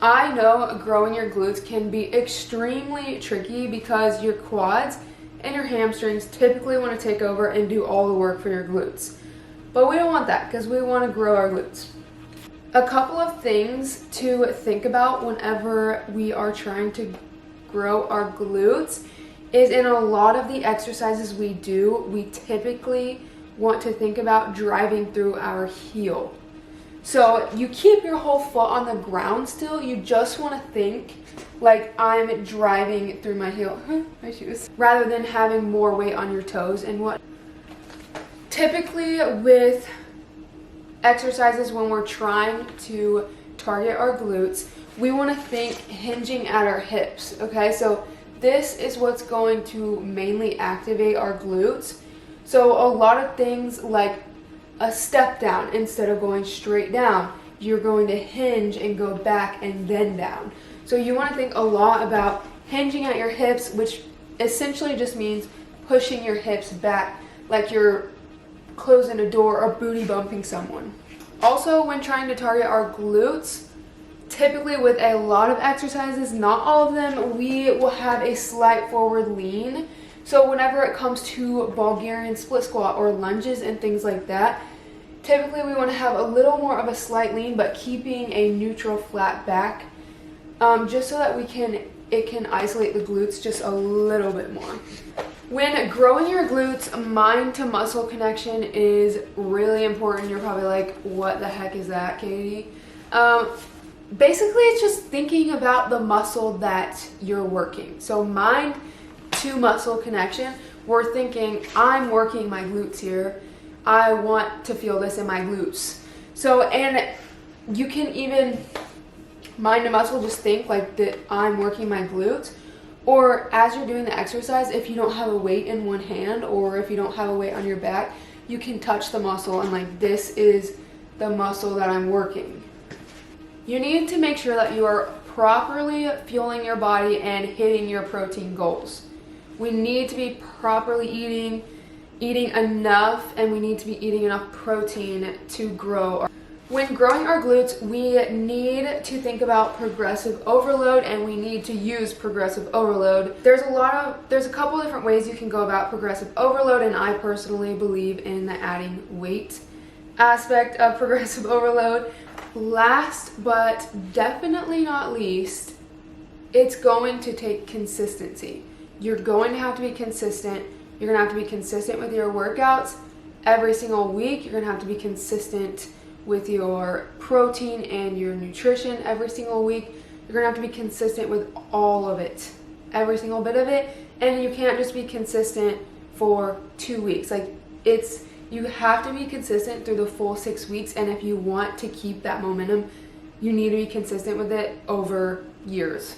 I know growing your glutes can be extremely tricky because your quads and your hamstrings typically want to take over and do all the work for your glutes. But we don't want that because we want to grow our glutes. A couple of things to think about whenever we are trying to grow our glutes is in a lot of the exercises we do, we typically want to think about driving through our heel. So you keep your whole foot on the ground still, you just want to think like I'm driving through my heel, my shoes, rather than having more weight on your toes and what. Typically with exercises when we're trying to target our glutes, we want to think hinging at our hips, okay? So this is what's going to mainly activate our glutes. So a lot of things like a step down, instead of going straight down, you're going to hinge and go back and then down. So you want to think a lot about hinging at your hips, which essentially just means pushing your hips back like you're closing a door or booty bumping someone. Also, when trying to target our glutes, typically with a lot of exercises, not all of them, we will have a slight forward lean. So whenever it comes to Bulgarian split squat or lunges and things like that, typically we want to have a little more of a slight lean, but keeping a neutral flat back, just so that it can isolate the glutes just a little bit more. When growing your glutes, mind to muscle connection is really important. You're probably like, what the heck is that, Katie? Basically, it's just thinking about the muscle that you're working. So mind to muscle connection, we're thinking, I'm working my glutes here. I want to feel this in my glutes. So, and you can even mind to muscle just think like that I'm working my glutes. Or as you're doing the exercise, if you don't have a weight in one hand or if you don't have a weight on your back, you can touch the muscle and like, this is the muscle that I'm working. You need to make sure that you are properly fueling your body and hitting your protein goals. We need to be properly eating enough, and we need to be eating enough protein to grow. When growing our glutes, we need to think about progressive overload, and we need to use progressive overload. There's a couple different ways you can go about progressive overload, and I personally believe in the adding weight aspect of progressive overload. Last but definitely not least, it's going to take consistency. You're going to have to be consistent. You're going to have to be consistent with your workouts every single week. You're going to have to be consistent with your protein and your nutrition every single week. You're going to have to be consistent with all of it, every single bit of it. And you can't just be consistent for 2 weeks. You have to be consistent through the full 6 weeks. And if you want to keep that momentum, you need to be consistent with it over years.